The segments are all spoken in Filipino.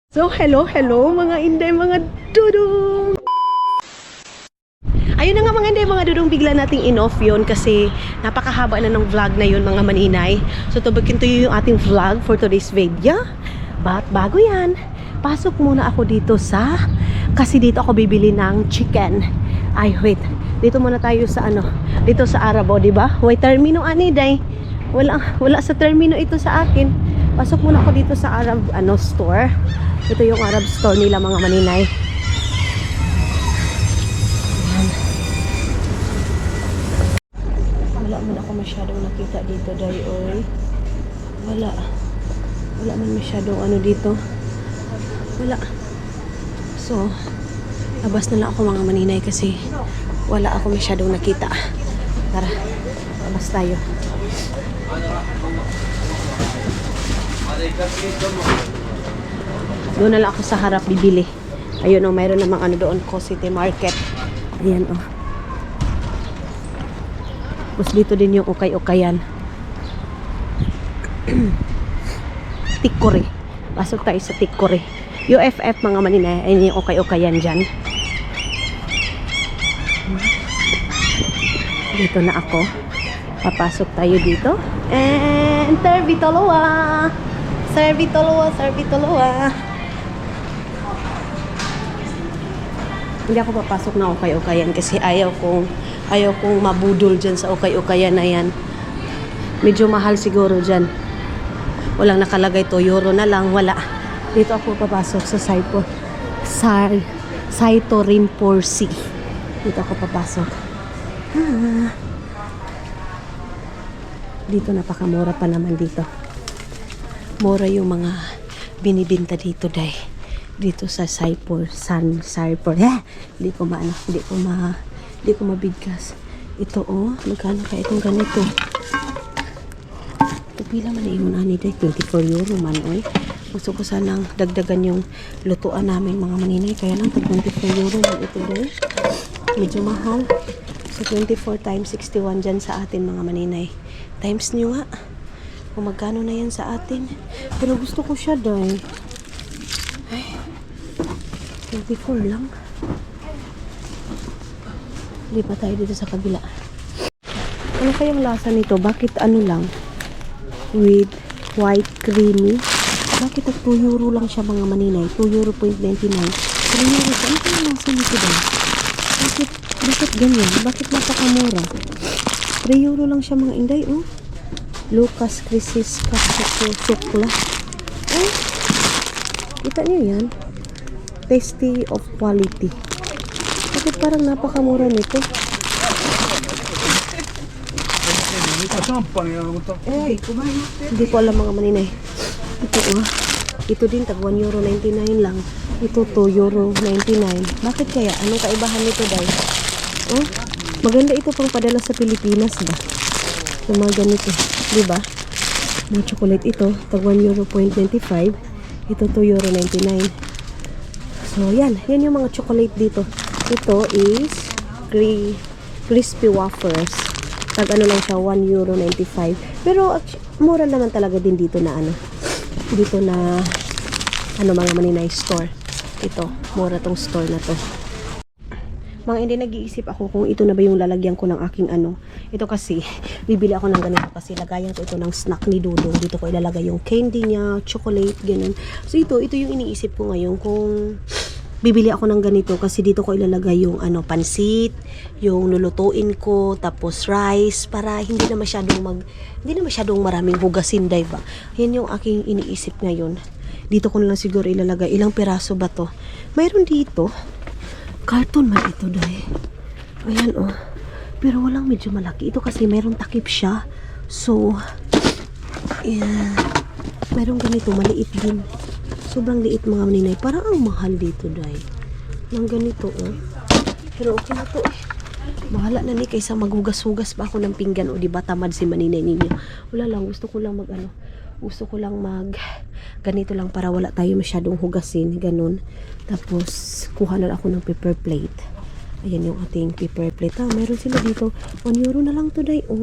So, hello mga inday, mga dudong! Ayun na nga mga inday, mga dudong, bigla nating in-off yun kasi napakahaba na ng vlog na yun mga maninay. So, tubukin to yung ating vlog for today's video. But bago yan, pasok muna ako dito kasi dito ako bibili ng chicken. Ay, wait. Dito muna tayo sa dito sa Arabo, di ba? Wait, termino ani day. Wala sa termino ito sa akin. Pasok muna ako dito sa Arab store. Ito yung Arab store nila mga maninay. Ayan. Wala man ako masyadong nakita dito day oy. Wala man masyadong dito. Wala. So, labas na lang ako mga maninay kasi wala ako masyadong nakita. Tara, labas tayo. Doon na lang ako sa harap bibili. Ayun mayroon namang doon ko City Market. Ayan Tapos dito din yung ukay-ukayan. Tikore. Pasok tayo sa Tikore. UFF mga maninay. Ayun yung ukay-ukayan dyan. Dito na ako. Papasok tayo dito. And Servitoloa. Hindi ako papasok na ukay-ukayan kasi ayaw kong mabudol dyan sa ukay-ukayan na yan. Medyo mahal siguro dyan. Walang nakalagay to, euro na lang, wala. Dito ako papasok sa Saito Rinpoche. Dito ako papasok. Dito napakamura pa naman dito. Mura yung mga binibinta dito day. Dito sa Saipor. Hindi ko mabigkas. Ito magkano kaya itong ganito? Ito pila man na yung ani day, 24 euro man oy. Gusto ko sanang dagdagan yung lutuan namin mga maninay, kaya lang 24 euro man ito day. Medyo mahal. So 24 times 61 dyan sa atin mga maninay. Times nyo nga. Kung magkano na yan sa atin. Pero gusto ko siya day. Ay, 24 lang. Hindi pa tayo dito sa kabila. Ano kayang lasa nito? Bakit lang? With white creamy. Bakit 2 euro lang siya mga maninay? 2 euro .99. 3 euro. Ano kayang lasa nito daw? Bakit ganyan? Bakit napakamura? 3 euro lang siya mga inday. Lucas Crisis Sukla. Kita niyo yan? Tasty of quality. Bakit parang napakamura nito? Hindi ko alam mga maninay. Ito din tag 1 euro 99 lang. Ito 2 euro 99. Bakit kaya? Anong kaibahan nito daw? Maganda ito pang padala sa Pilipinas ba? Yung mga ganito, di ba? Mga chocolate ito, tag 1 euro .25. Ito 2 euro 99. So yan yung mga chocolate dito. Ito is crispy wafers. Tag lang siya, 1 euro 95. Pero mura naman talaga din dito na dito na mga maninay store. Ito, mura tong store na to. Mga hindi, nag-iisip ako kung ito na ba yung lalagyan ko ng aking Ito kasi, bibili ako ng ganito kasi lagayan ko ito ng snack ni Dudong. Dito ko ilalagay yung candy niya, chocolate, ganun. So ito yung iniisip ko ngayon kung bibili ako ng ganito kasi dito ko ilalagay yung pansit, yung lulutuin ko, tapos rice para hindi na masyadong maraming hugasin, diba? Yan yung aking iniisip ngayon. Dito ko na lang siguro ilalagay. Ilang piraso ba to? Mayroon dito. Carton man ito dahil. Ayan pero walang medyo malaki. Ito kasi mayroong takip siya. So, yeah. Mayroong ganito, maliit din. Sobrang liit mga maninay. Parang ang mahal dito dahil. Nang ganito Pero okay na to Bahala na ni kaysa maghugas-hugas pa ako ng pinggan diba tamad si maninay ninyo. Wala lang, gusto ko lang ganito lang para wala tayo masyadong hugasin, ganun. Tapos kuha na ako ng paper plate. Ayan yung ating paper plate. Meron sila dito 1 euro na lang to day. 1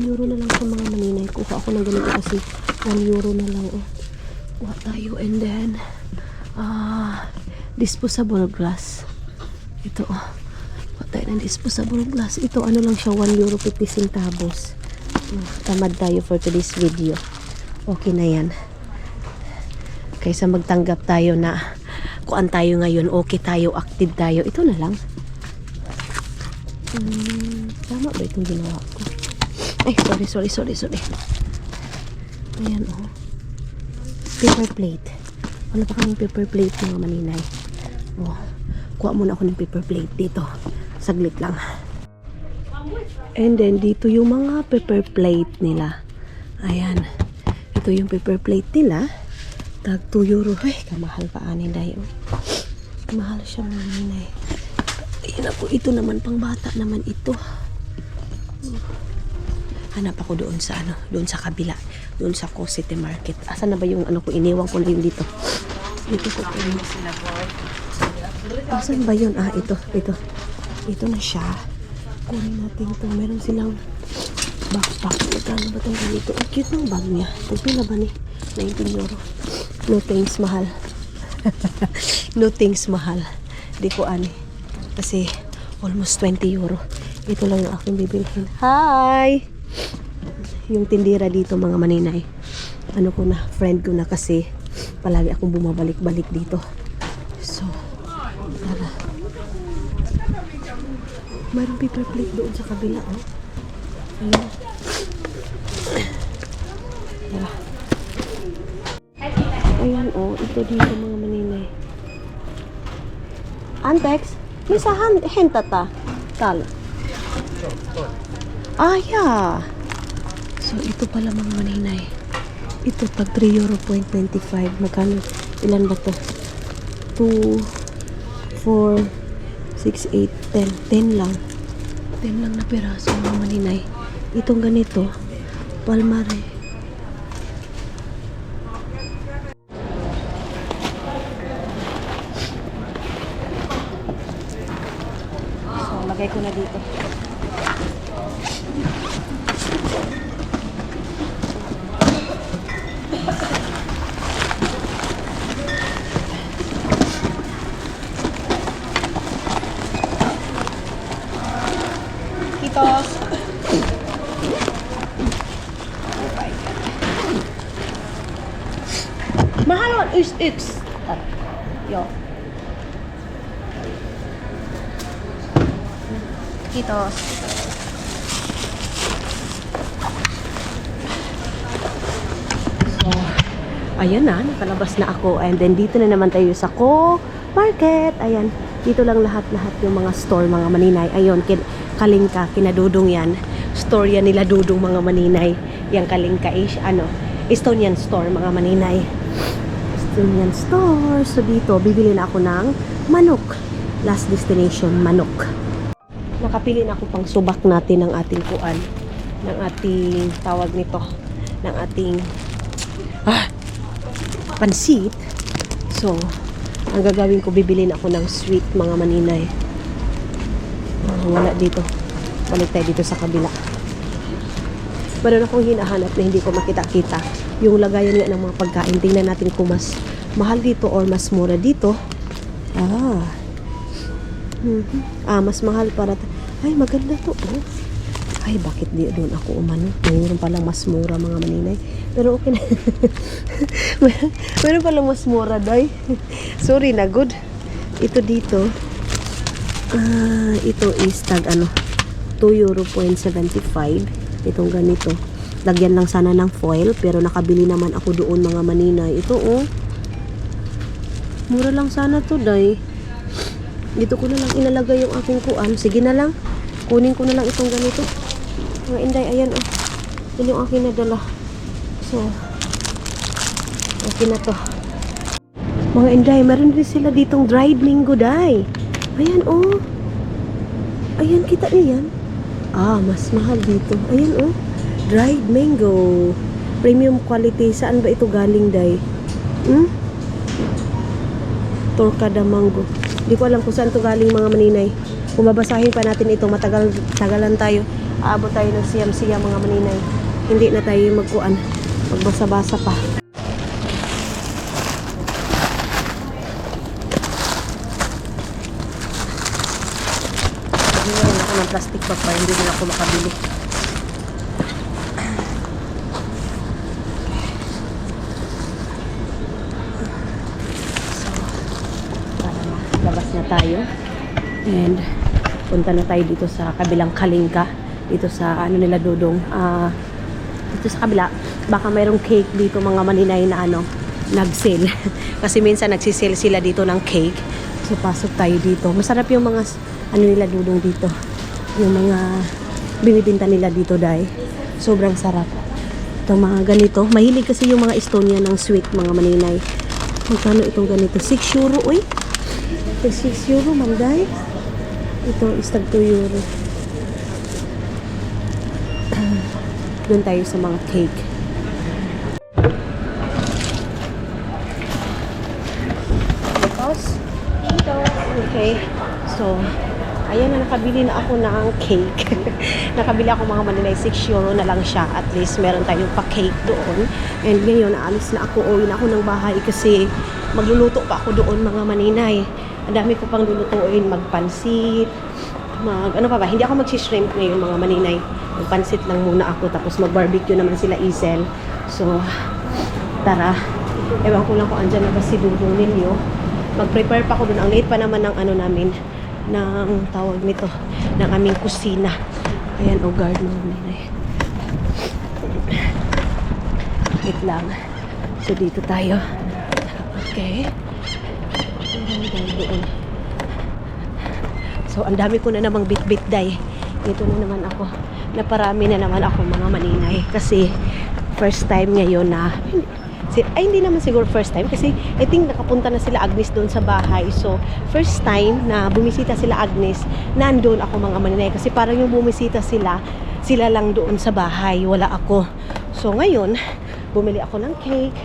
euro na lang sa mga maninay. Kuha ako ng ganito kasi 1 euro na lang Kuha tayo and then disposable glass. Ito kuha tayo ng disposable glass. Ito ano lang siya, 1 euro 50 centavos. Tamad tayo for today's video. Okay na yan. Kaysa magtanggap tayo na kuan tayo ngayon, okay tayo, active tayo. Ito na lang. Tama ba itong ginawa ko? Ay, sorry. Ayan, paper plate. Wala pa kaming paper plate, mga maninay. Kuha muna ako ng paper plate dito. Saglit lang. And then, dito yung mga paper plate nila. Ayan. Ito yung paper plate nila. Tag 2 euro. Ay, kamahal pa anin dahil. Mahal siya, mga maninay. Ayan ako. Ito naman, pang bata naman ito. Hanap ako doon sa doon sa kabila, doon sa City Market. Asan na ba yung ko, iniwan ko na yung dito. Dito ko po. Asan ba yun? Ito na siya. Kunin natin ito. Meron silang backpack. Magkano ba itong ganito? Ang cute ng bag niya. Pagpila ba ni? 19 euro. No thanks, mahal. No thanks, mahal. Di ko kasi almost 20 euro. Ito lang yung aking bibilhin. Hi! Yung tindira dito, mga maninay. Friend ko na kasi palagi akong bumabalik-balik dito. So, tara. Mayroong paper plate doon sa kabila, Ayan. Tara. Ayan, ito dito, mga maninay. Antex, misa henta ta. Tal. Yeah. So, ito pala, mga maninay. Ito, pag 3 euro 25. Magkano? Ilan ba to? 2, 4, 6, 8, 10. 10 lang. 10 lang na piraso, mga maninay. Itong ganito, Palmare. So, lagay ko na dito. Mahal is yo. Kitos. So, ayan na, nakalabas na ako. And then dito na naman tayo sa Market. Ayan, dito lang lahat-lahat yung mga store, mga maninay. Ayun, Kalingka, kinadudong yan. Store yan nila dudong, mga maninay. Yang Kalingka is Estonian store, mga maninay. Estonian store. So dito, bibili na ako ng manok. Last destination, manok. Nakapili na ako pang subak natin ng ating kuan. Ng ating, tawag nito, ng ating pansit. So, ang gagawin ko, bibili na ako ng sweet, mga maninay. Wala dito. Balik tayo dito sa kabila. Meron akong hinahanap na hindi ko makita-kita. Yung lagayan nga ng mga pagkain. Tingnan natin kung mas mahal dito or mas mura dito. Mas mahal para... Ay, maganda to. Ay, bakit di doon ako umano? Mayroon palang mas mura, mga maninay. Pero okay na. Meron palang mas mura, day. Sorry na, good. Ito dito. Ito is tag 2 euro 75. Itong ganito. Lagyan lang sana ng foil, pero nakabili naman ako doon, mga maninay. Ito, mura lang sana to, day. Dito ko na lang ilalagay yung aking kuan. Sige na lang. Kunin ko na lang itong ganito. Mga inday, ayan, Yan yung aking nadala. So, okay na to. Mga inday, meron din sila ditong dried mango, day. Ayan, Ayan, kita niyan. Mas mahal dito. Ayan, dried mango. Premium quality. Saan ba ito galing, day? Torcada mango. Hindi ko alam kung saan ito galing, mga maninay. Kung babasahin pa natin ito, tagalan tayo. Aabot tayo ng siyam-siya, mga maninay. Hindi na tayo magbasa-basa pa. ng plastic bag para hindi na ako makabili. Labas na tayo and punta na tayo dito sa kabilang Kalingka, dito sa ano nila Dudong, dito sa kabila. Baka mayroong cake dito mga maninay na ano, nag-sale kasi minsan nagsisale sila dito ng cake, so pasok tayo dito. Masarap yung mga ano nila Dudong dito, yung mga binibinta nila dito dahil sobrang sarap. Ito mga ganito, mahilig kasi yung mga Estonia ng sweet mga maninay. Magkano itong ganito? 6 euro, uy. 6 euro man guys. Ito is tag 2 euro. Doon tayo sa mga cake. Okay. So, ayan na, nakabili na ako ng cake. Nakabili ako mga maninay, 6 euro na lang siya. At least meron tayong pa-cake doon. And ngayon, naalis na ako. Uwi na ako ng bahay kasi magluluto pa ako doon mga maninay. Ang dami ko pang lulutuin, magpansit, ano pa ba, hindi ako magsi-shrimp ngayon mga maninay. Magpansit lang muna ako, tapos mag-barbecue naman sila Isel. So, tara. Ewan ko lang kung andyan na ba si Dudong ninyo. Mag-prepare pa ako doon. Ang late pa naman ng ano namin, ng tawag nito, ng aming kusina. Ayan, o guard mga maninay. Wait lang. So, dito tayo. Okay. So, ang dami ko na namang bit-bit day. Ito na naman ako. Naparami na naman ako mga maninay. Kasi, first time ngayon na, ay hindi naman siguro first time. Kasi, I think nakapunta na sila Agnes doon sa bahay. So, first time na bumisita sila Agnes, nandun ako mga maninay. Kasi parang yung bumisita sila lang doon sa bahay. Wala ako. So, ngayon, bumili ako ng cake.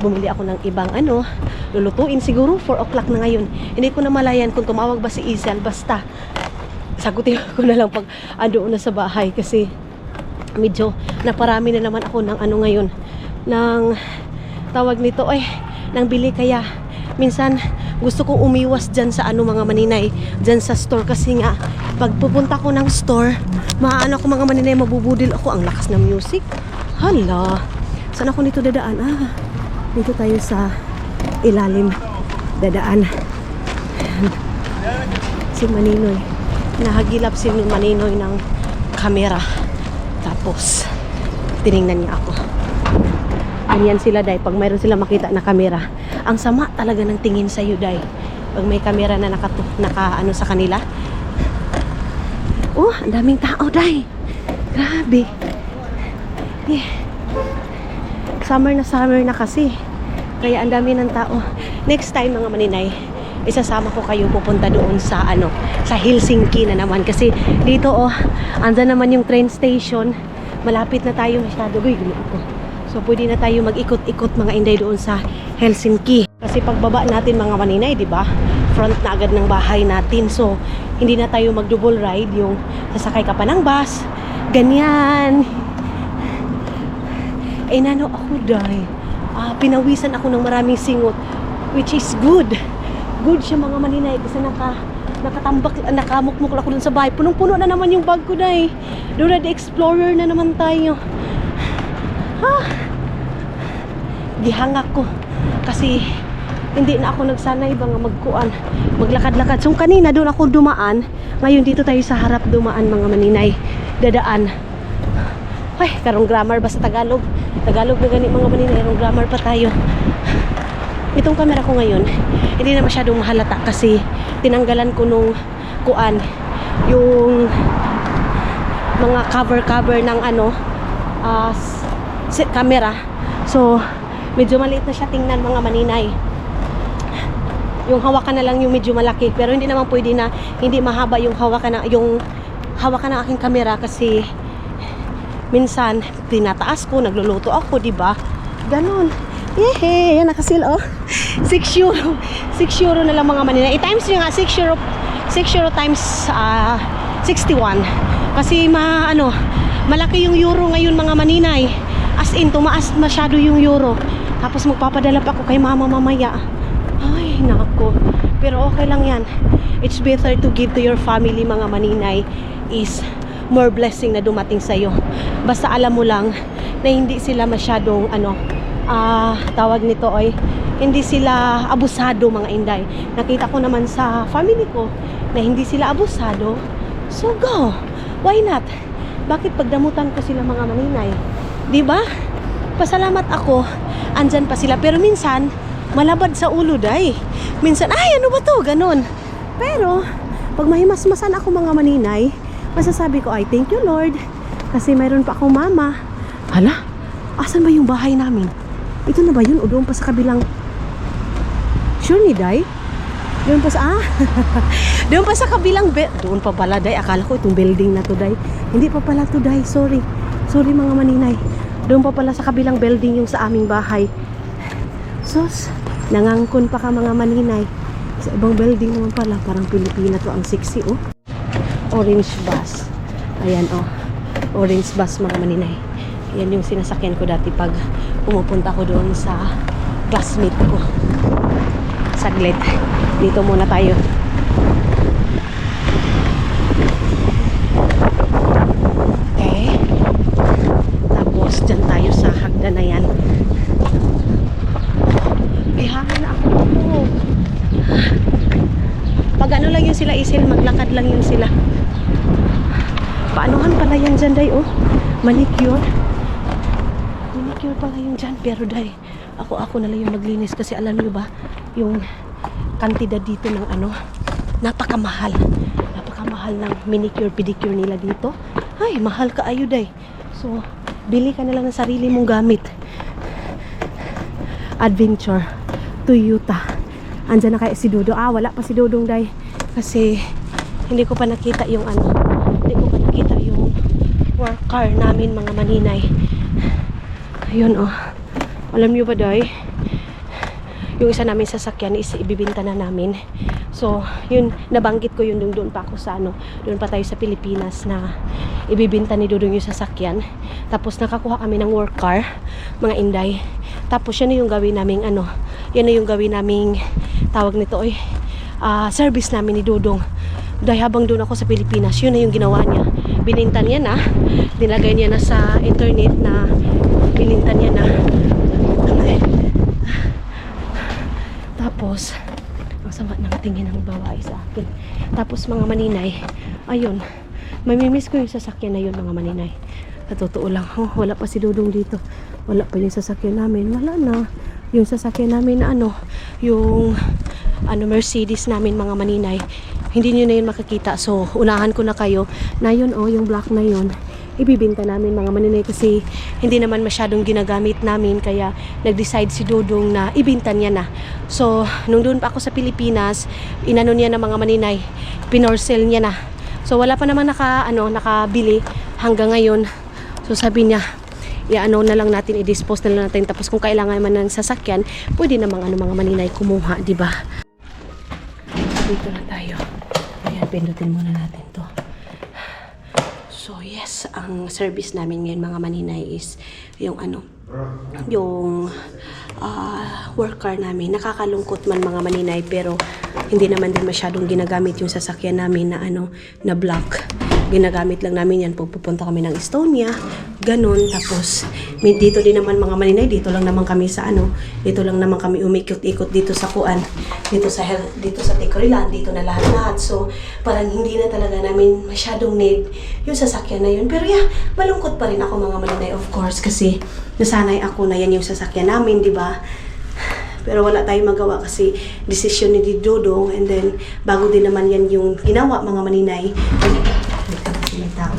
Bumili ako ng ibang ano, lulutuin siguro 4 o'clock na ngayon. Hindi ko na malayan kung tumawag ba si Isel. Basta sagutin ko na lang pag andoon na sa bahay kasi medyo naparami na naman ako ng ano ngayon, ng tawag nito ng bili. Kaya minsan gusto kong umiwas dyan sa ano mga maninay, dyan sa store kasi nga pag pupunta ko ng store, maano ako mga maninay, mabubudil ako. Ang lakas ng music. Hala, saan ako nito dadaan? Dito tayo sa ilalim dadaan. Si Maninoy, nahagilap si Maninoy ng kamera, tapos tiningnan niya ako. Ganyan sila day, pag mayroon sila makita na kamera, ang sama talaga ng tingin sa iyo day pag may kamera na naka ano sa kanila. Ang daming tao day, grabe. Summer na kasi. Kaya ang dami ng tao. Next time mga maninay, isasama ko kayo pupunta doon sa ano, sa Helsinki na naman. Kasi dito andyan naman yung train station. Malapit na tayo masyado. So pwede na tayo mag-ikot-ikot mga inday doon sa Helsinki. Kasi pagbaba natin mga maninay, di ba? Front na agad ng bahay natin. So hindi na tayo mag-double ride, yung sasakay ka pa ng bus. Ganyan. Nano ako dahil pinawisan ako ng maraming singot, which is good siya mga maninay kasi nakatambak, nakamukmuk ako dun sa bahay. Punong-puno na naman yung bag ko dahil Dora the Explorer na naman tayo. Gihangak ko kasi hindi na ako nagsanay ba nga maglakad-lakad. So kanina doon ako dumaan, ngayon dito tayo sa harap dumaan mga maninay, dadaan. Karong grammar ba sa Tagalog? Tagalog na gani mga maninay, karong grammar pa tayo. Itong camera ko ngayon, hindi na masyadong mahalata kasi tinanggalan ko nung yung mga cover ng ano, camera. So, medyo maliit na siya tingnan mga maninay. Yung hawakan na lang yung medyo malaki, pero hindi naman pwede na hindi mahaba yung hawakan ng aking camera kasi minsan, tinataas ko, nagluluto ako, di ba? Ganon. Yan nakasil, 6 euro. 6 euro na lang mga maninay. I-times nyo nga, 6 euro times 61. Kasi malaki yung euro ngayon mga maninay. As in, tumaas masyado yung euro. Tapos magpapadala pa ako kay mama mamaya. Ay, Ay, nako. Pero okay lang yan. It's better to give to your family, mga maninay, is more blessing na dumating sa'yo. Basta alam mo lang na hindi sila masyadong, tawag nito ay, hindi sila abusado, mga inday. Nakita ko naman sa family ko na hindi sila abusado. So go. Why not? Bakit pagdamutan ko sila, mga maninay? 'Di ba? Pasalamat ako, andyan pa sila. Pero minsan, malabad sa ulo, day. Minsan, ay, ano ba to? Ganon. Pero, pag mahimasmasan ako, mga maninay, masasabi ko, ay, thank you, Lord. Kasi mayroon pa akong mama. Hala, asan ba yung bahay namin? Ito na ba yun? O doon pa sa kabilang... Sure ni, day? Doon pa sa... doon pa sa kabilang... Doon pa pala, day. Akala ko itong building na to, day. Hindi pa pala to, day. Sorry. Sorry, mga maninay. Doon pa pala sa kabilang building yung sa aming bahay. Sus, nangangkon pa ka, mga maninay. Sa ibang building naman pala, parang Pilipina to, ang sexy, oh. Orange bus. Ayan, oh. Orange bus, mga maninay. Yan yung sinasakyan ko dati pag pumupunta ko doon sa classmate ko. Saglit. Dito muna tayo. Diyan tayo sa hagdan na yan. Bihara na ako dito. Pag ano lang yun sila, Isil, maglakad lang yun sila. Paanohan pala yan dyan, day, oh. Manicure. Manicure pala yung dyan. Pero, day, ako na lang yung maglinis. Kasi alam nyo ba, yung kantidad dito ng napakamahal. Napakamahal ng manicure, pedicure nila dito. Ay, mahal ka ayo, day. So, bili ka na lang ng sarili mong gamit. Adventure Toyota. Andyan na kaya si Dodong. Wala pa si Dodong, day. Kasi hindi ko pa nakita yung hindi ko pa nakita yung work car namin, mga maninay. Ayun, oh. Alam nyo ba, day? Yung isa namin sasakyan is ibibinta na namin. So, yun, nabanggit ko yun doon pa ako sa doon pa tayo sa Pilipinas na ibibinta ni Dodong yung sasakyan. Tapos nakakuha kami ng work car, mga inday. Tapos yan na yung gawin naming yan na yung gawin naming tawag nito service namin ni Dodong. Dahil habang doon ako sa Pilipinas, yun na yung ginawa niya. Bininta niya na, nilagay niya na sa internet na bininta niya na. Tapos ang sama ng tingin ng babae sa akin. Tapos, mga maninay, ayun, mamimiss ko yung sasakyan na yun, mga maninay. Sa totoo lang, wala pa si Dodong dito. Wala pa yung sasakyan namin. Wala na. Yung sasakyan namin na yung Mercedes namin, mga maninay. Hindi nyo na yun makikita. So, unahan ko na kayo na yun, yung black na yun, ibibinta namin, mga maninay, kasi hindi naman masyadong ginagamit namin, kaya nag-decide si Dodong na ibinta niya na. So, nung doon pa ako sa Pilipinas, inano niya na, mga maninay, pinorsell niya na. So, wala pa naman nakabili hanggang ngayon. So, sabi niya, na lang natin, i-dispose na lang natin. Tapos kung kailangan man ng sasakyan, pwede namang mga maninay kumuha, di ba? Dito na tayo. Ayan, pindutin muna natin to. So, yes, ang service namin ngayon, mga maninay, is yung yung work car namin. Nakakalungkot man, mga maninay, pero hindi naman din masyadong ginagamit yung sasakyan namin na black. Ginagamit lang namin yan pag pupunta kami ng Estonia, ganun. Tapos dito din naman, mga maninay, dito lang naman kami sa dito lang naman kami umikot-ikot dito sa dito sa Tikrilan, dito na lahat-lahat. So parang hindi na talaga namin masyadong need yung sasakyan na yun. Pero malungkot pa rin ako, mga maninay, of course, kasi nasanay ako na yan yung sasakyan namin, di ba? Pero wala tayong magawa kasi desisyon ni Dodong, and then bago din naman yan yung ginawa, mga maninay. May tao.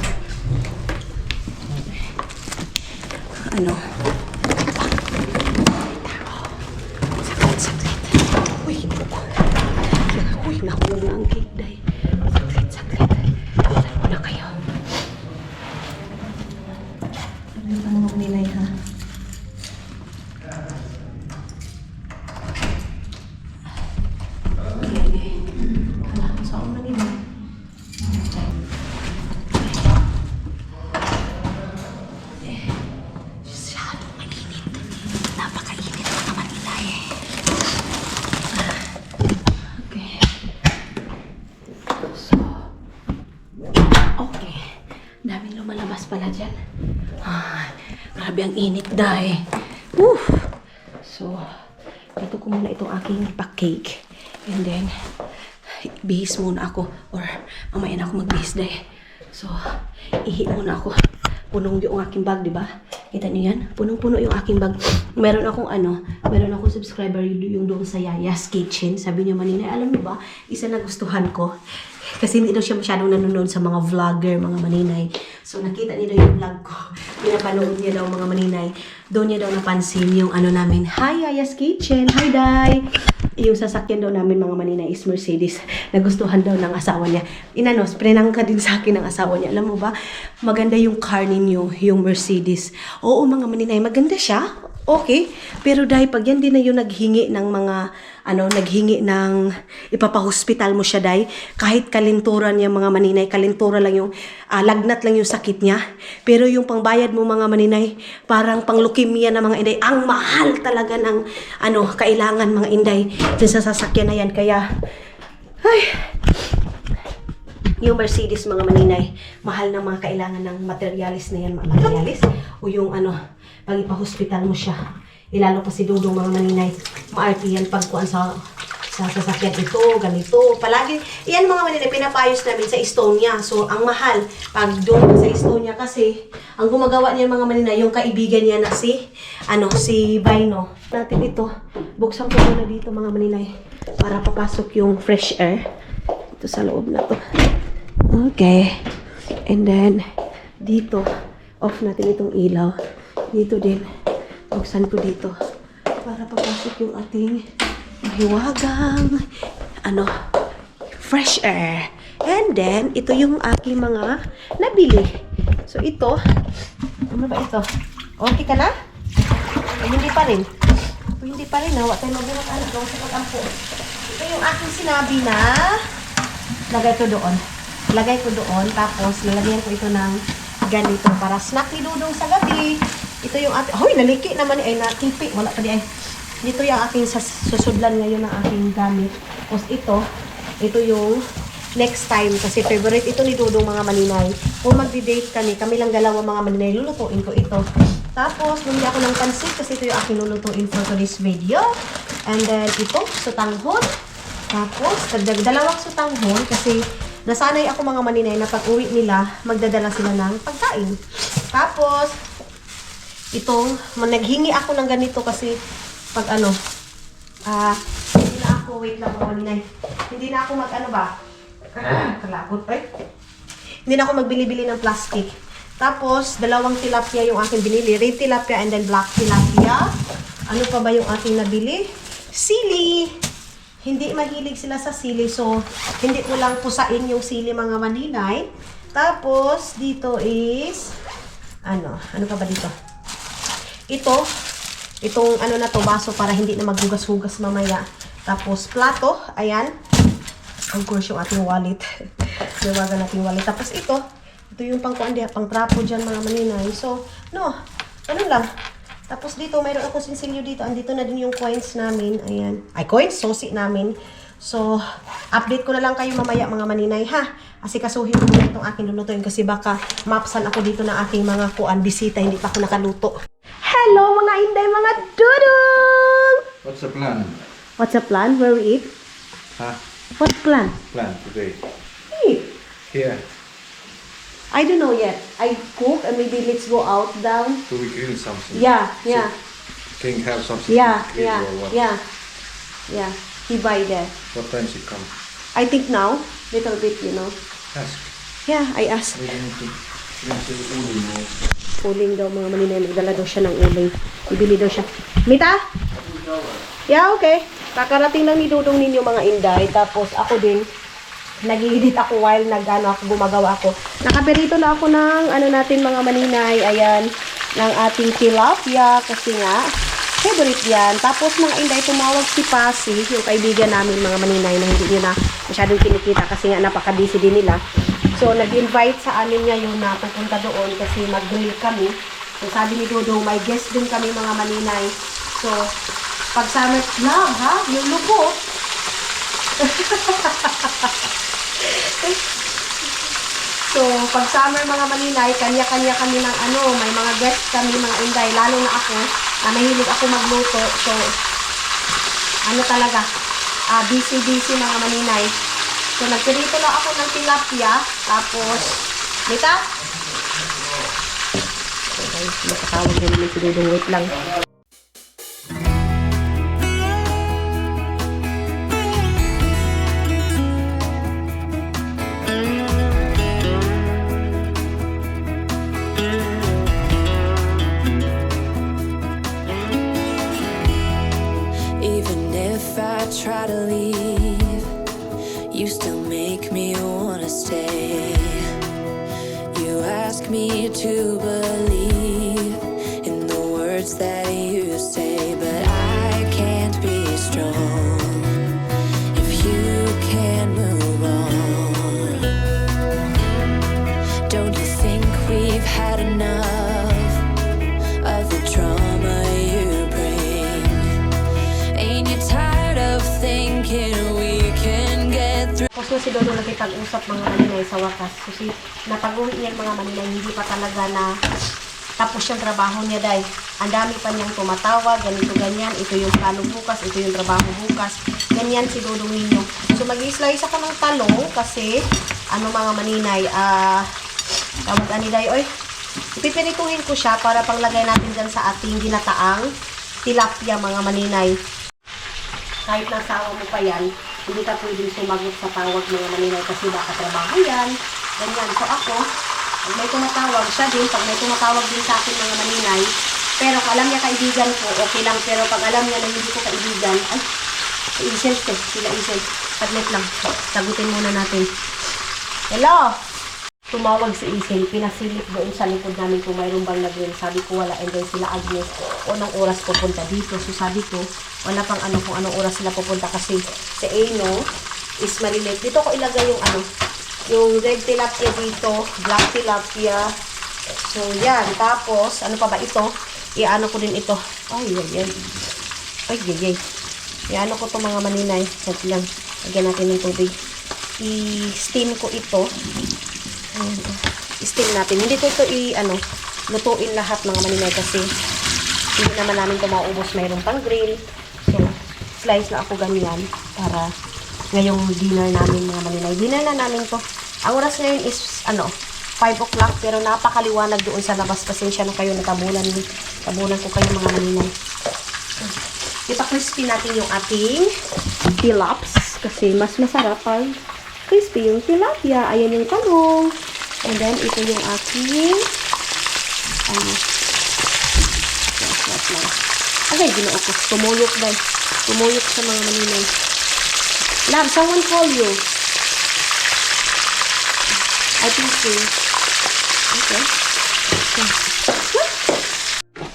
Saglit. Uy, nahulog na ang cake, day. Saglit. Saan mo na kayo? Ano yung mga maninay, ha? Saan maninay? Shadow. pala dyan. Ay, grabe ang init dahil. Woo! So, dito ko muna itong aking pa-cake. And then, bihis muna ako. Or, mamaya na ako magbihis dahil. So, ihi muna ako. Punong yung aking bag, di ba? Kita niyo yan? Punong-puno yung aking bag. Meron akong subscriber yung doon sa Yaya's Kitchen. Sabi niyo Maninay, alam mo ba, isa na gustuhan ko. Kasi hindi daw siya masyadong nanonood sa mga vlogger, mga Maninay. So nakita niyo daw yung vlog ko. Pinapanood niya daw mga Maninay. Doon niya daw napansin yung namin. Hi Yaya's Kitchen! Hi Day! Yung sasakyan daw namin mga Maninay is Mercedes. Nagustuhan daw ng asawa niya. Prinangka din sa akin ng asawa niya. Alam mo ba, maganda yung car ninyo, yung Mercedes. Oo mga Maninay, maganda siya. Okay. Pero dahil pag yan din na yung naghingi ng mga, naghingi ng ipapahospital mo siya dahil kahit kalinturan niya mga Maninay, kalintura lang yung, lagnat lang yung sakit niya. Pero yung pangbayad mo mga Maninay, parang pang leukemia na mga Inday. Ang mahal talaga ng, kailangan mga Inday sa sasakyan na yan. Kaya, yung Mercedes mga Maninay, mahal ng mga kailangan ng materialis na yan, materialis o yung pag ipa-hospital mo siya. Ilalo pa si Dudong mga Maninay, maarte yan pagkuhan sa sasakyan ito, ganito. Palagi, yan mga Maninay, pinapayos namin sa Estonia. So, ang mahal, pag doon sa Estonia kasi, ang gumagawa niya mga Maninay, yung kaibigan niya na si Bino. Natin ito, buksan ko muna dito mga Maninay, para papasok yung fresh air. Ito sa loob na to. Okay. And then, dito, off natin itong ilaw. Dito din, buksan ko dito para papasok yung ating mahiwagang fresh air. And then, ito yung aking mga nabili. So, ito, ano ba ito? Okay ka na? Hindi pa rin. Hindi pa rin, hawa tayo mabuhat doon sa pag-ampo. Ito yung aking sinabi na lagay ko doon, tapos lalagyan ko ito ng ganito para snack ni Dudong sa gabi. Ito yung ating, naliki naman ay natipi, wala pa di ay. Dito yung aking susudlan ngayon ng aking gamit. Tapos ito yung next time kasi favorite ito ni Dudong mga Maninay. Kung magdi-date kami lang dalawa mga Maninay, lulutuin ko ito. Tapos bumili ako ng pansit kasi ito yung aking lulutuin for today's video. And then ito, sutanghon. Tapos dalawang sutanghon kasi nasanay ako mga Maninay na pag uwi nila, magdadala sila ng pagkain. Tapos, naghingi ako ng ganito kasi pag hindi na ako, wait lang mga Maninay. Hindi na ako kalakot, hindi na ako magbili-bili ng plastic. Tapos, dalawang tilapia yung aking binili. Red tilapia and then black tilapia. Ano pa ba yung aking nabili? Sili! Hindi mahilig sila sa sili, so hindi ko lang pusain yung sili mga Maninay. Tapos, dito is, ano pa ba dito? Itong baso para hindi na maghugas-hugas mamaya. Tapos, plato, ayan. Of course, yung ating wallet. Nawagan nating wallet. Tapos, ito yung pang-trapo dyan mga Maninay. So, ano lang. Tapos dito, mayroon akong sinsilyo dito. Andito na din yung coins namin. Ayan. Ay, coins? Sosi namin. So, update ko na lang kayo mamaya mga Maninay, ha? Asikasuhin ko muna itong aking lulutuin kasi baka mapsan ako dito ng aking mga bisita. Hindi pa ako nakaluto. Hello mga Inday, mga Dudong! What's the plan? What's the plan? Where we eat? Huh? What plan? Plan today? Eat. Here. I don't know yet. I cook and maybe let's go out down. Do we grill something? Yeah. Can you have something? Yeah. to grill or what? Yeah. He buy there. What time she come? I think now, little bit, Ask. Yeah, I asked. We need to rinse the uling mo. Uling daw mga Maninay. Magdala daw siya ng uling. Ibili daw siya. Mita? Yeah, okay. Kakarating lang ni Dudong ninyo mga Inday. Tapos ako din, nag-edit ako while gumagawa ako. Nakaperito na ako ng natin mga Maninay. Ayan, ng ating tilapia. Kasi nga, favorite yan. Tapos mga Inday, tumawag si Pasi, yung kaibigan namin mga Maninay na hindi nyo na masyadong kinikita kasi nga napaka-busy din nila. So, nag-invite sa amin ngayon na pupunta doon kasi mag-grill kami. So, sabi ni Dudong, may guest din kami mga Maninay. So, pag summer love, ha? Yung lupo. So, pag summer mga maninay, kanya-kanya kami ng may mga guests kami, mga inday, lalo na ako, mahilig ako magluto. So, talaga, busy-busy mga maninay. So, nagpirito lang ako ng tilapia, tapos, Mita? Okay, nakatawag na naman si Dudong, wait lang. Even if I try to leave, you still make me wanna stay. You ask me to believe in the words that you say, but I can't be strong if you can't move on. Don't you think we've had enough of the trauma you bring? Ain't you tired of thinking we can get through? Tapos na si Dodo nakipag-usap mga maninay sa wakas. Kasi napag-uwi niya mga maninay, hindi pa talaga na tapos yung trabaho niya dahil ang dami pa niyang tumatawag, ganito ganyan, ito yung plano bukas, ito yung trabaho bukas. Ganyan si Dodong ninyo. So mag-i-slice ako ng talong kasi mga maninay, tawag aniday, oy. Ipipirituhin ko siya para panglagay natin dyan sa ating ginataang tilapia mga maninay. Kahit nasa awa mo pa yan, hindi ka pwedeng sumagot sa tawag mga maninay kasi baka trabaho yan. Ganyan. So ako, pag may tumatawag, siya din, pag may tumatawag din sa akin mga maninay, pero kung alam niya kaibigan ko, okay lang. Pero pag alam niya na hindi ko kaibigan, si Isel, sila Isel, saglit lang. Sagutin muna natin. Hello! Tumawag si Isel, pinasilip doon sa likod namin kung mayroong bang nag-ring. Sabi ko wala, and then sila Agnes, unang oras pupunta dito. So sabi ko, wala pang kung anong oras sila pupunta kasi si Eno is malilate. Dito ko ilagay yung red tilapia dito, black tilapia. So yan, tapos, ano pa ba ito? Iano ko din ito. Ay. Iano ko to mga maninay. Saglit lang, lagyan natin ng tubig. I-steam ko ito. Ayan, steam natin. Hindi ko ito lutuin lahat mga maninay kasi hindi naman namin ito maubos. Mayroon pang grill. So, slice na ako ganyan para ngayong dinner namin mga maninay. Dinner na namin to. Ang oras ngayon is 5 o'clock pero napakaliwanag doon sa labas. Pasensya na kayo, natabunan ko kayo mga maninay. So, ipa-crispy natin yung ating tilaps kasi mas masarap pag crispy yung tilapia. Ayan yung talong. And then, ito yung aking okay, ginoo ko. Tumuyok dahil. Tumuyok sa mga maninay. Love, someone call you. I think so. Okay.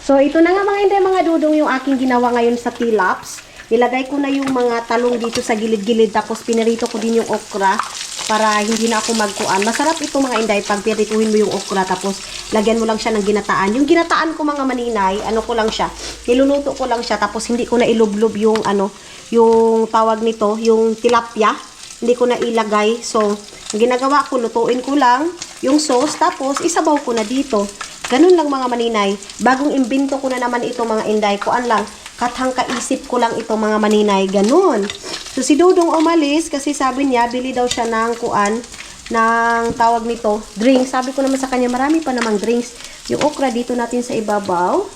So, ito na nga mga hindi, mga dudong yung aking ginawa ngayon sa tilaps. Nilagay ko na yung mga talong dito sa gilid-gilid. Tapos, pinarito ko din yung okra para hindi na ako magkuan. Masarap ito mga inday pag pirituhin mo yung okra. Tapos, lagyan mo lang siya ng ginataan. Yung ginataan ko mga maninay, ko lang siya. Niluluto ko lang siya. Tapos, hindi ko na ilublob yung yung tawag nito, yung tilapia. Hindi ko na ilagay. So, ang ginagawa ko, lutuin ko lang yung sauce. Tapos, isabaw ko na dito. Ganun lang mga maninay. Bagong imbento ko na naman ito mga inday. Kuan lang. Kathang kaisip ko lang ito mga maninay. Ganun. So, si Dudong umalis kasi sabi niya, bili daw siya ng kuan, ng tawag nito, drinks. Sabi ko naman sa kanya, marami pa namang drinks. Yung okra dito natin sa ibabaw.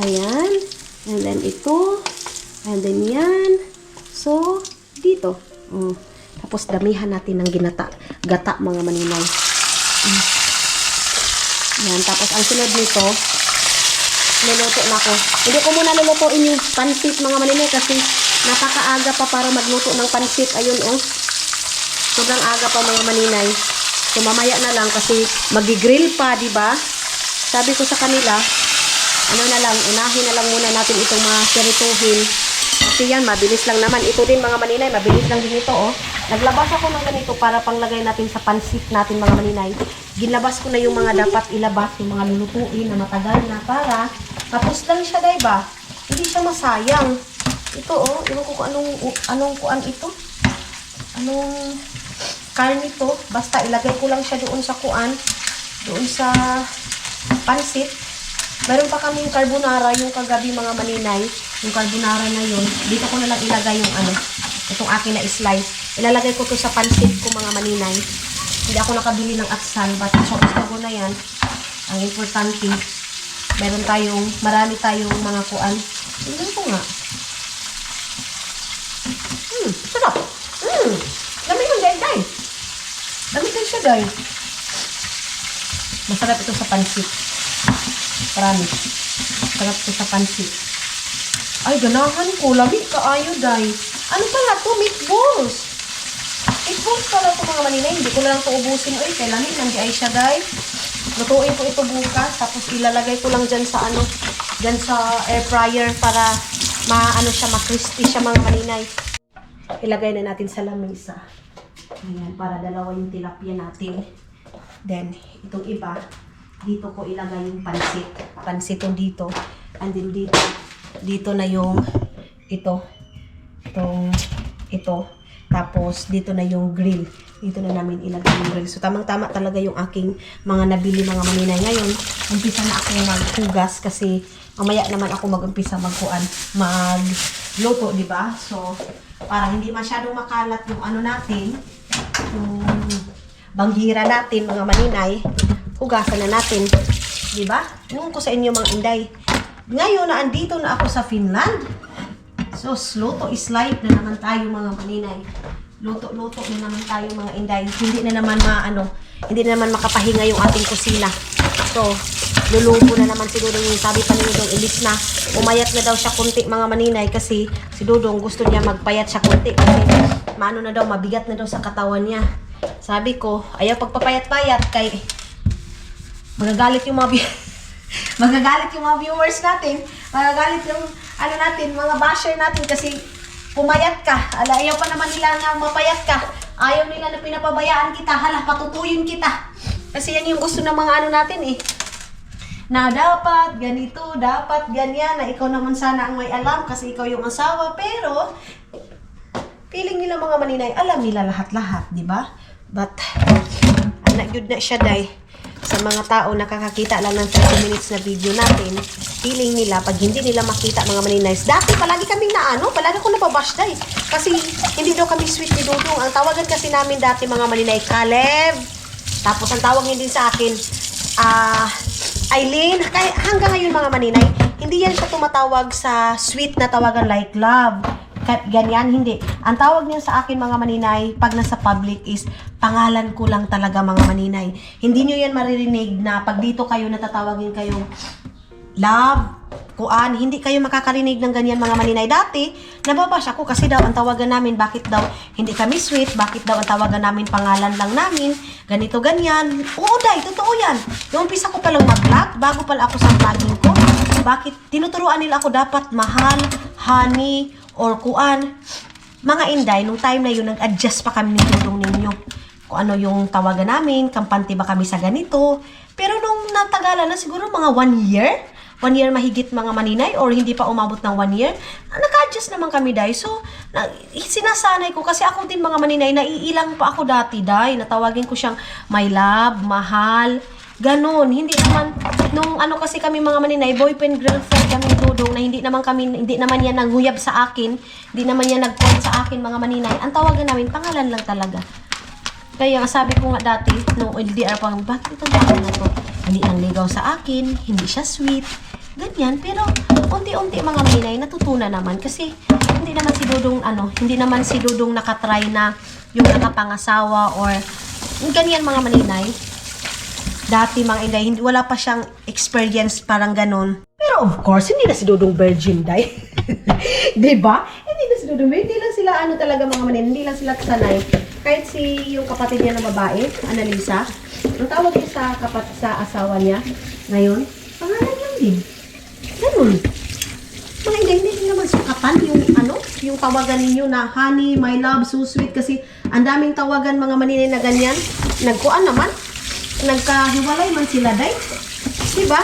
Ayan. And then ito. And then yan. So, dito. Tapos damihan natin ng gata mga maninay. Yan. Tapos ang sunod nito, niluto na ko. Hindi ko muna lulutuin yung pansit mga maninay kasi napakaaga pa para magluto ng pansit. Ayun sobrang aga pa mga maninay. So mamaya na lang kasi magigrill pa, di ba? Sabi ko sa kanila, unahin na lang muna natin itong mga pirituhin. Kasi yan, mabilis lang naman. Ito din mga maninay, mabilis lang din ito Naglabas ako ng ganito para panglagay natin sa pansit natin mga maninay. Ginlabas ko na yung mga dapat ilabas, yung mga lulutuin na matagal na para tapos lang siya, diba? Hindi siya masayang. Ito iwan ko kung anong kuan ito. Anong karne ito. Basta ilagay ko lang siya doon sa kuan. doon sa pansit. Meron pa kaming carbonara yung kagabi mga maninay. Yung carbonara na yun. Dito ko na lang ilagay yung itong akin na slice. Ilalagay ko to sa pansit ko mga maninay. Hindi ako nakabili ng atsal. But sauce ko na yan. Ang importante, marami tayong mga kuan. Tingnan ko nga. Sarap. Dami yung day. Dami din siya, day. Masarap ito sa pansit. Marami. Masarap ito sa pansit. Ay, ganahan ko. Lamig kaayo, day. Ano pala to? Meatballs. Meatballs pala ito mga maninay. Hindi ko na lang ito ubusin. Ay, kay lamig. Nandiyan ay siya, day. Lutuin ko ito bukas. Tapos ilalagay ko lang dyan sa dyan sa air fryer para siya, ma-crispy siya mga maninay. Ilagay na natin sa lamesa. Ayan, para dalawa yung tilapia natin. Then, itong iba, dito ko ilagay yung pansit. Pansit yung dito. And then dito na yung ito. Tapos, dito na yung grill. Dito na namin ilagay yung grill. So, tamang-tama talaga yung aking mga nabili mga maninay. Ngayon, umpisa na ako maghugas kasi mamaya naman ako mag-umpisa magluto, di ba? So, para hindi masyadong makalat yung natin, yung banghira natin mga maninay, hugasan na natin. Di ba? Yung ko sa inyo mga inday. Ngayon na andito na ako sa Finland. So, luto is life na naman tayo mga maninay. Luto na naman tayo mga inday. Hindi na naman makapahinga yung ating kusina. So, lulubo na naman si Dudong. Yung sabi pa ni Dudong, ilis na umayat na daw siya kunti mga maninay kasi si Dudong gusto niya magpayat siya kunti kasi mabigat na daw sa katawan niya. Sabi ko, ayaw pagpapayat-payat kay magagalit yung mga viewers natin, magagalit yung mga basher natin kasi pumayat ka. Ayaw pa naman nila na mapayat ka. Ayaw nila na pinapabayaan kita. Patutuyin kita. Kasi yan yung gusto ng mga natin eh. Na dapat ganito, dapat ganyan, na ikaw naman sana ang may alam kasi ikaw yung asawa. Pero, feeling nila mga maninay, alam nila lahat-lahat, di ba? But, good na siya, day. Sa mga tao nakakakita lang ng 30 minutes na video natin, feeling nila, pag hindi nila makita mga maninays, dati palagi kaming palagi ko napabash day. Kasi hindi daw kami sweet ni Dudong. Ang tawagan kasi namin dati mga maninay, Caleb. Tapos ang tawag niya din sa akin, Aileen. Kaya hanggang ngayon mga maninay, hindi yan siya tumatawag sa sweet na tawagan like love. Ganyan, hindi. Ang tawag niya sa akin mga maninay, pag nasa public is, pangalan ko lang talaga mga maninay. Hindi nyo yan maririnig na pag dito kayo natatawagin kayong love, kuan, hindi kayo makakarinig ng ganyan mga maninay. Dati, nababash ako kasi daw ang tawagan namin, bakit daw hindi kami sweet, bakit daw ang tawagan namin pangalan lang namin, ganito, ganyan. Oo, day, totoo yan. Yung umpisa ko palang mag-vlog, bago pala ako sa vlogging ko, bakit tinuturuan nila ako dapat mahal, honey, or kuan. Mga inday, nung time na yun, nag-adjust pa kami ng tulong ninyo. Kung ano yung tawagan namin, kampante ba kami sa ganito. Pero nung natagalan na siguro mga 1 year, 1 year mahigit mga maninay, or hindi pa umabot ng 1 year, nag-adjust naman kami, day. So, sinasanay ko, kasi ako din mga maninay, naiilang pa ako dati, day. Natawagin ko siyang my love, mahal, ganon. Hindi naman, nung kasi kami mga maninay, boyfriend, girlfriend kami Dudong, na hindi naman yan naghuyab sa akin, hindi naman yan nag-point sa akin mga maninay. Ang tawagan namin, pangalan lang talaga. Kaya sabi ko nga dati, nung LDR pa, bakit itong tao na to? Hindi lang ligaw sa akin, hindi siya sweet, ganyan. Pero, unti-unti mga maninay, natutunan naman. Kasi, hindi naman si Dudong nakatry na yung nakapangasawa or ganyan mga maninay. Dati mga inday, wala pa siyang experience parang ganon. Pero of course, hindi na si Dudong virgin, day. Diba? Hindi na si Dudong virgin. Hindi lang sila talaga mga manin. Hindi lang sila sanay. Kahit yung kapatid niya na babae, Annalisa, ang tawag niya sa asawa niya ngayon, pangalan lang din. Ganon. Mga inday, hindi naman sukatan yung tawagan ninyo na honey, my love, so sweet. Kasi ang daming tawagan mga maninay na ganyan. Nagkuan naman. Nagkahiwalay man sila, day. Diba?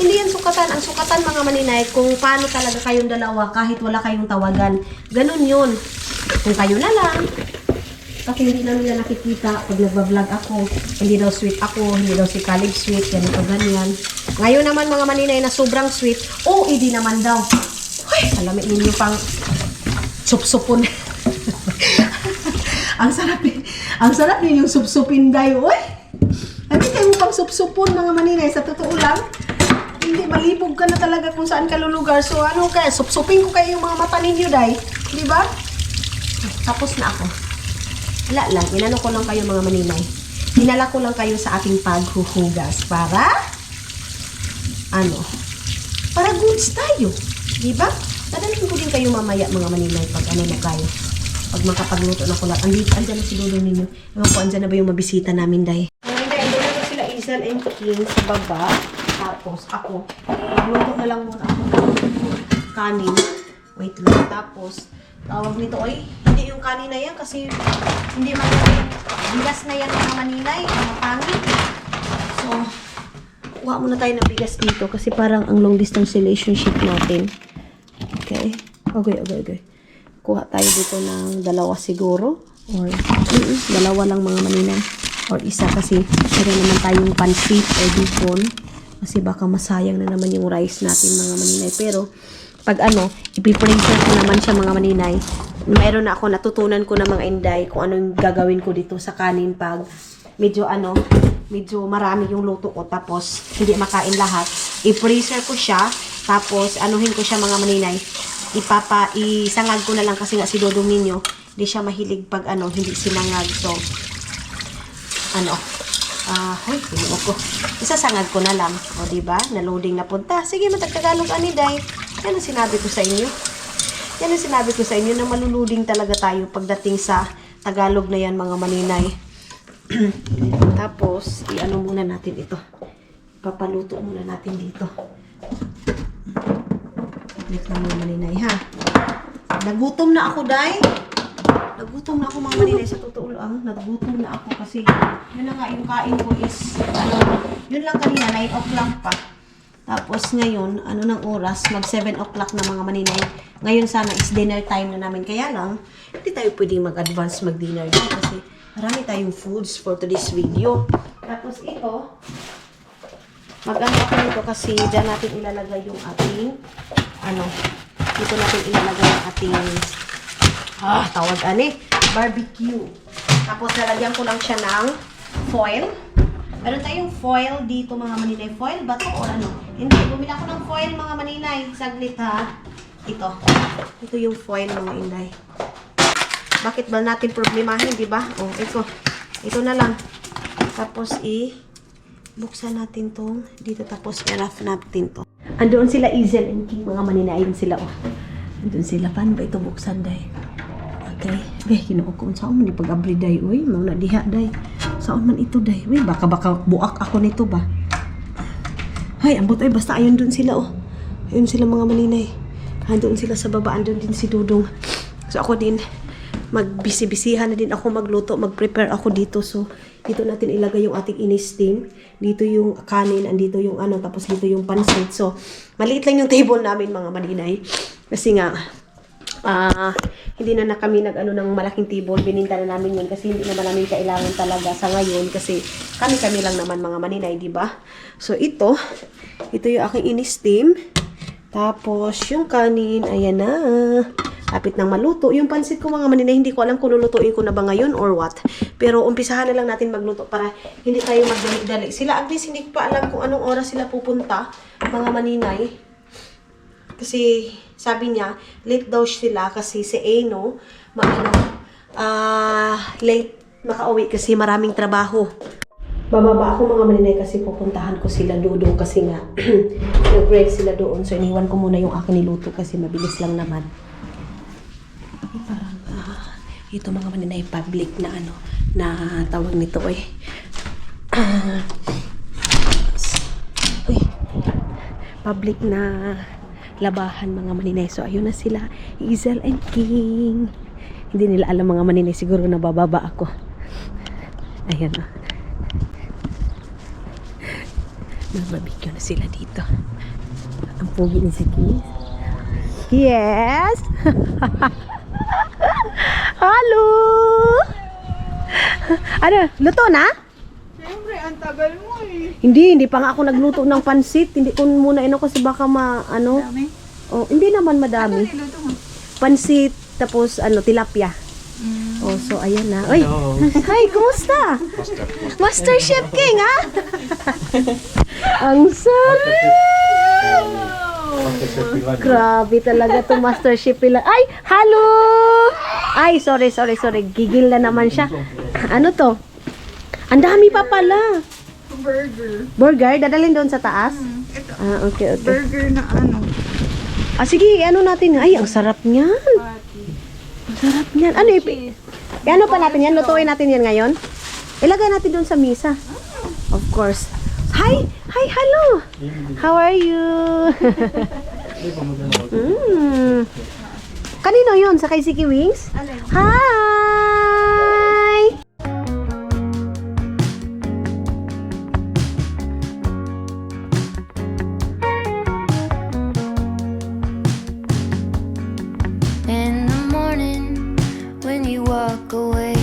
Hindi yan sukatan. Ang sukatan mga maninay, kung paano talaga kayong dalawa kahit wala kayong tawagan. Ganun yun. Kung kayo na lang, Kasi hindi na nila nakikita pag nagbablog ako. Hindi daw sweet ako, hindi daw si Caleb sweet, ganito ganyan. Ngayon naman mga maninay na sobrang sweet, hindi naman daw. Ay, alamin ninyo pang sup-supon. Ang sarap yun yung sup-supin dayo. Uy! Hindi kayo pang sup-supon mga maninay. Sa totoo lang, hindi malibog ka na talaga kung saan ka lulugar. So ano kaya, sup-supin ko kayo yung mga mata ninyo, day. Di ba? Tapos na ako. Wala lang, inano ko lang kayo mga maninay. Dinala ko lang kayo sa ating paghuhugas para para goods tayo. Diba? Dadalhin ko din kayo mamaya mga maninay pag na kayo. Pag makapagluto na ko lang. Andyan na si Dudong ninyo. Ewan ko, andyan na ba yung mabisita namin, day? Hindi, andyan na sila Isel and King sa baba. Tapos ako, magluto na lang muna ako ng kanin. Wait lang. Tapos, tawag nito, hindi yung kanin na yan kasi hindi magiging bigas na yan mga maninay, mga pangit. So, kuha muna tayo ng bigas dito kasi parang ang long distance relationship natin. Okay? Okay. Kuha tayo dito ng 2 siguro. Or, dalawa lang mga maninay. Or isa kasi meron naman tayong pansit or bacon. Kasi baka masayang na naman yung rice natin mga maninay. Pero, pag ipipreser ko naman siya mga maninay. Meron na ako, natutunan ko na mga inday kung ano yung gagawin ko dito sa kanin pag medyo marami yung luto ko tapos hindi makain lahat. I-freezer ko siya, tapos anuhin ko siya mga maninay. Isangag ko na lang kasi nga si Dodong ninyo, hindi siya mahilig pag hindi sinangag. So, pinuo ko. Isasangag ko na lang. O, diba? Na-loading na punta. Sige, matagtagalog day. Yan ang sinabi ko sa inyo. Na maluluding talaga tayo pagdating sa Tagalog na yan, mga maninay. Tapos, muna natin ito. Papaluto muna natin dito. Ito mga maninay, ha? Nagutom na ako, day. Nagutom na ako, mga maninay. Sa totoo lang, nagutom na ako kasi yun na nga, yung kain ko is, yun lang kanina, 9 o'clock pa. Tapos ngayon, ng oras, mag 7 o'clock na mga maninay. Ngayon sana is dinner time na namin. Kaya lang, hindi tayo pwedeng mag-advance mag-dinner na kasi marami tayong foods for today's video. Tapos ito, ako nito kasi dyan natin ilalagay yung ating, dito natin ilalagay yung ating, barbecue. Tapos lalagyan ko lang siya ng foil. Meron tayong foil dito mga maninay. Foil ba to o Hindi, bumili ako ng foil mga maninay. Saglit ha. Ito yung foil mga inday. Bakit ba natin problemahin, di ba? Ito na lang. Tapos buksan natin tong dito, tapos i-rough natin to. Andoon sila Isel and King mga maninay. Ayun sila Andoon sila. Paano ba ito buksan, day? Okay. Kinuha ko. Saan man ipag-abri, day? Uy, mga nadiha, day. Saan man ito, day? Uy, baka buak ako nito ba? Ay, ambot basta ayun doon sila, Ayun sila mga maninay. Andoon sila sa baba. Andoon din si Dudong. So, ako din, magbisi-bisihan na din ako magluto. Mag-prepare ako dito. So, dito natin ilagay yung ating in-steam. Dito yung kanin. Andito yung tapos dito yung pansit. So, maliit lang yung table namin mga maninay. Kasi nga, hindi na kami ng malaking table. Bininta na namin yun kasi hindi naman namin kailangan talaga sa ngayon kasi kami lang naman mga maninay, di ba? So ito yung aking in-steam. Tapos yung kanin, ayan na. Lapit nang maluto. Yung pansit ko mga maninay, hindi ko alam kung lulutuin ko na ba ngayon or what. Pero umpisahan na lang natin magluto para hindi tayo magdali-dali. Sila Agnes, hindi ko pa alam kung anong oras sila pupunta, mga maninay. Kasi sabi niya, late daw sila kasi si Eno, late makauwi kasi maraming trabaho. Bababa ako mga maninay kasi pupuntahan ko sila Dudong kasi nga nag-break sila doon. So iniwan ko muna yung akin niluto kasi mabilis lang naman. Parang ito mga maninay public na na tawag nito public na labahan mga maninay. So ayun na sila, Isel and King. Hindi nila alam mga maninay, siguro nabababa ako. Ayan na. Nagbabigyo na sila dito. Ang pogi ni si King. Yes! Hello! Ano, luto na? Siyempre, ang tagal mo eh. Hindi pa nga ako nagluto ng pansit. Hindi ko muna kasi baka ano. Dami. Oh, hindi naman madami. Niluto mo. Pansit, tapos tilapia. Oh, so ayan na. Oy. Hi, kumusta? Master Chef King, ha? Ang sarap. Grabe talaga to Master Chef Pilar. Ay, hello. Ay, sorry. Gigil na naman siya. Ano to? Ang dami pa pala. Burger. Burger, dadalhin doon sa taas? Ito. Ah, okay. Burger na ano. Ah, sige, ano natin? Ay, ang sarap niyan. Ang sarap niyan. Ano, ano pa natin yan? Lutuin natin yan ngayon? Ilagay natin doon sa misa. Of course. Hi, hello. How are you? Kanino yun? Sa kay Siki Wings? Hi! In the morning, when you walk away,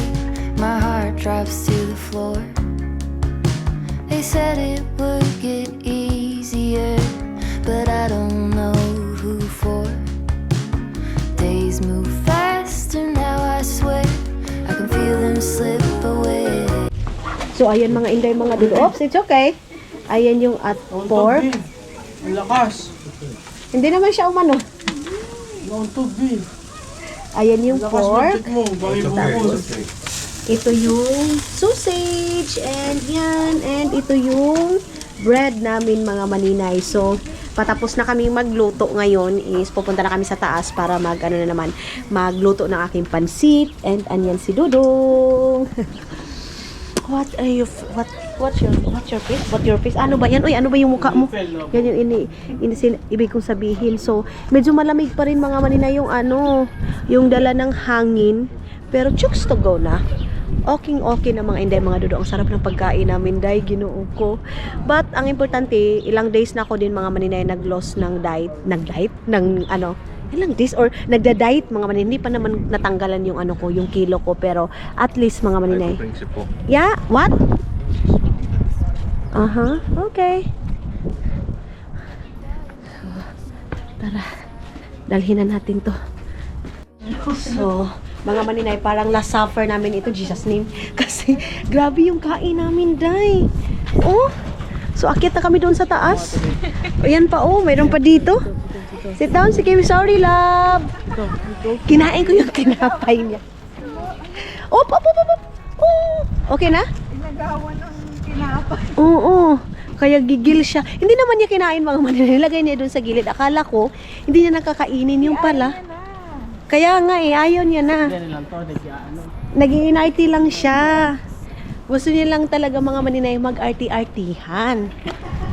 my heart drops to the floor. They said it would get easier, but I don't know who for. Days move faster now, I swear. I can feel them slip away. So, ayan mga inday, mga dulo. Oops, it's okay. Ayan yung at pork. Ang lakas. Hindi naman siya umano. Ang tubig. Ayan yung Lakas pork. ng mo. Bakit bubos? Ito yung sausage. And yan. And ito yung bread namin mga maninay. So, patapos na kaming magluto ngayon is pupunta na kami sa taas para magluto ng aking pansit. And anyan si Dudong. What's your face? Ano ba yan? Uy, ano ba yung mukha mo? Yan yung ibig kong sabihin. So, medyo malamig pa rin mga manina yung yung dala ng hangin. Pero chooks to go na. Okay na mga inday, mga dudo. Ang sarap ng pagkain namin, day, ginoo ko. But, ang importante, ilang days na ako din mga maninay nag-loss ng diet. Ilang days or nagda-diet mga maninay. Hindi pa naman natanggalan yung yung kilo ko. Pero, at least mga maninay. Principle. Yeah? What? Okay. Tara. Dalhin na natin to. So, mga maninay, parang na-suffer namin ito, Jesus name. Kasi, grabe yung kain namin, day. Oh! So, akyat na kami doon sa taas. Ayan pa, mayroon pa dito. Sit down, sige, sorry, love. Kinain ko yung tinapay niya. Op. Oh, okay na? Inagawan ng tinapay. Oo. Kaya gigil siya. Hindi naman niya kinain mga manila. Nilagay niya doon sa gilid. Akala ko, hindi niya nakakainin yung pala. Kaya nga ayaw niya na. Nag-iinarty lang siya. Gusto niya lang talaga mga maninay mag-arty-artyhan.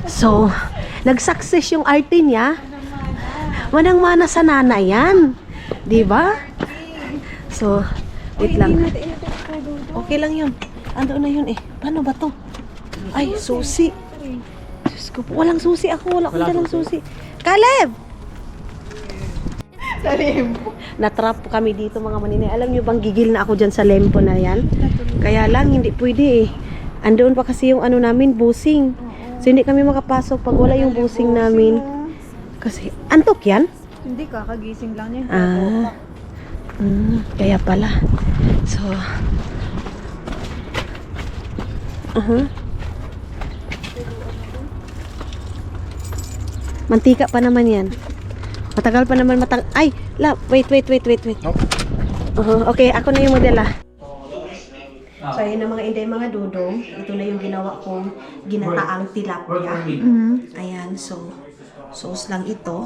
So, nag-success yung arty niya. Manang-mana sa nanay yan. Diba? So, wait lang. Okay lang yun. Ando na yun eh. Paano ba to? Ay, susi. Diyos ko, walang susi ako. Wala akong dalang susi. Caleb! Sa limbo. Natrap kami dito mga maninay. Alam niyo bang gigil na ako dyan sa lempo na yan? Kaya lang, hindi pwede eh. Andoon pa kasi yung namin, busing. So, hindi kami makapasok pag wala yung busing namin. Kasi, antok yan? Hindi, kakagising lang niya. Kaya pala. So, mantika pa naman yan. Matagal pa naman Ay, wait. Okay, ako na yung model So, ayun na mga inday, mga dudong. Ito na yung ginawa kong ginataang tilapia. Ayan, so, sauce lang ito.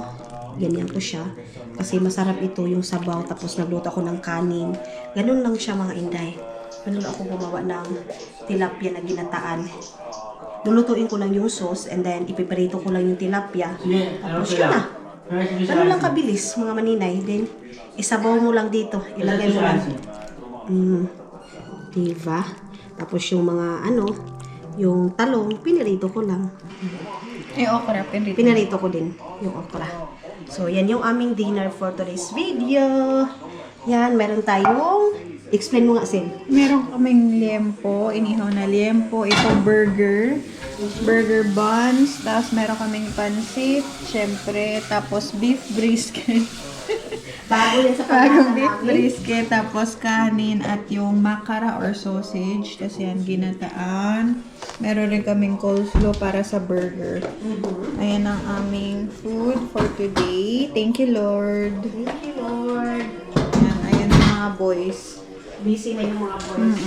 Ganyan ko siya. Kasi masarap ito yung sabaw. Tapos nagluto ako ng kanin. Ganun lang siya mga inday. Ganun ako gumawa ng tilapia na ginataan. Lulutuin ko lang yung sauce and then ipiprito ko lang yung tilapia. Tapos yun na. Ganun lang kabilis mga maninay. Then isabaw mo lang dito. Ilagay mo lang. Diba? Tapos yung mga yung talong, pinirito ko lang. Okra, Pinarito ko din yung okra. So, yan yung aming dinner for today's video. Yan, meron tayong Explain mo nga, Sin. Meron kaming liempo, inihaw na liempo. Ito burger. Burger buns. Tapos meron kaming pansit. Syempre. Tapos beef brisket. Bago yan sa Bagong beef brisket. Tapos kanin at yung makara or sausage. Tapos yan, ginataan. Meron rin kaming coleslaw para sa burger. Ayan ang aming food for today. Thank you, Lord. Thank you, Lord. Ayan ang mga boys. Busy na yung mga boys.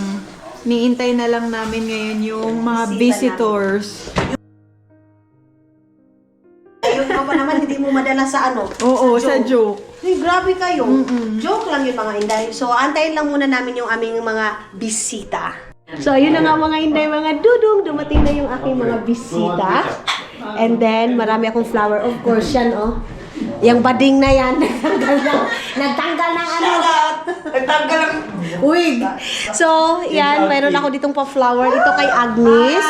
Niintay na lang namin ngayon yung mga visitors. Ayun ka pa naman, hindi mo madala sa ano? Oo, sa joke. Ay, grabe kayo. Joke lang yun, mga Inday. So, antayin lang muna namin yung aming mga bisita. So, ayun na nga mga Inday, mga dudong. Dumating na yung aking mga bisita. And then, marami akong flower. Of course, yan, oh. Yung bading na yan, nagtanggal ng ano. Nagtanggal ng wig. So, yan, mayroon ako ditong pa-flower. Ito kay Agnes.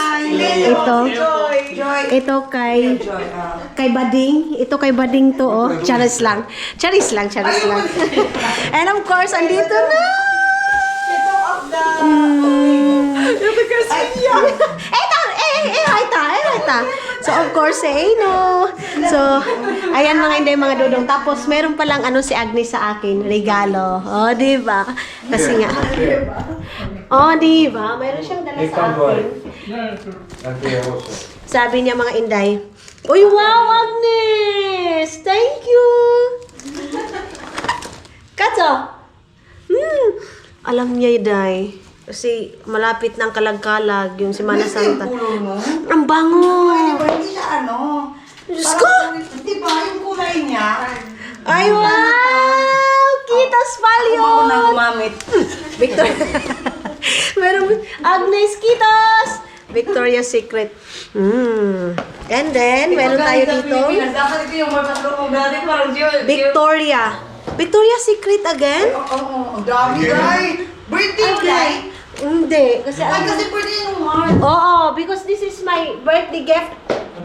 Ito kay Bading. Ito kay Bading to, oh. Charis lang. Charis lang. And of course, andito na. Haita. So, of course, no. So, ayan mga hindi, mga dudong. Tapos, meron palang ano si Agnes sa akin, regalo. Oh, di ba? Kasi nga. Oh, di ba? Mayroon siyang dala sa akin. Sabi niya mga Inday, uy, wow, Agnes! Thank you! Katso? Alam niya, Inday. Kasi malapit ng kalag-kalag, yung Semana Santa. Ang bango! Hindi siya ano. Diyos ko! Di ba yung kulay niya? Ay, wow! Kitas palyo! Ako na gumamit. Victor. Meron Agnes Kitas! Victoria's Secret. And then, meron tayo dito. Dapat ito yung matatlo dati parang Victoria. Victoria's Secret again? Oo, ang dami guys. Birthday guys. Hindi. Kasi, Ay, kasi birthday yung March. oo, because this is my birthday gift.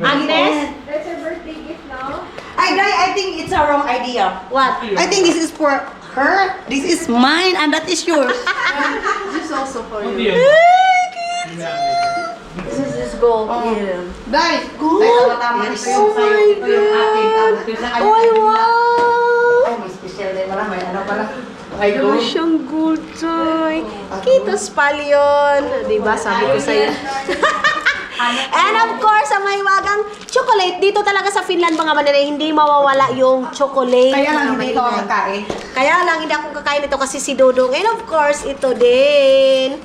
Agnes? That's your birthday gift now? Ay, guys, I think it's a wrong idea. What? I think this is for her. This is mine and that is yours. This is also for you. This is gold. Yeah. Guys, Good. ay, tama ito yung sa'yo. Ito yung akin. Tapos yung sa kanya. Ay, wow! Ay, may special din pala. May ano pala. Ay, Ano go. siyang good toy. Kitos palyon. Diba, sabi ko sa'yo. And of course, ang may wagang chocolate. Dito talaga sa Finland, mga mananay, hindi mawawala yung chocolate. Kaya lang mga hindi ko mananay. kakain. Kaya lang, hindi ako kakain ito kasi si Dudong. And of course, ito din.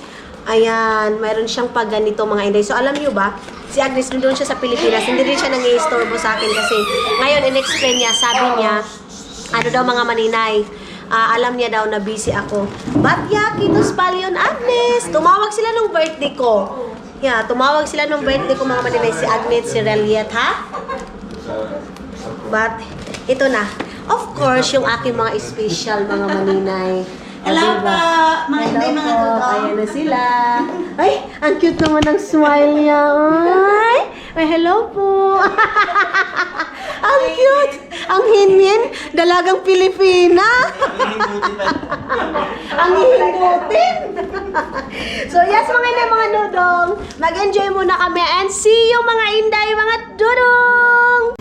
Ayan, mayroon siyang pag ganito mga inday. So, alam niyo ba, si Agnes, doon siya sa Pilipinas, hindi rin siya nang-i-istorbo sa akin kasi ngayon, in-explain niya, sabi niya, ano daw mga maninay, alam niya daw na busy ako. But yeah, kitos palyon, Agnes. Tumawag sila nung birthday ko. Yeah, tumawag sila nung birthday ko mga maninay, si Agnes, si Reliet, ha? But, ito na. Of course, yung aking mga special mga maninay. Hello po, mga inday, mga dudong. Ayan na sila. Ay, ang cute naman ng smile niya. Ay, hello po. Ang cute. Ang hinhin. Dalagang Pilipina. Ang hihindutin. So, yes, mga inday, mga dudong. Mag-enjoy muna kami and see you, mga inday, mga dudong.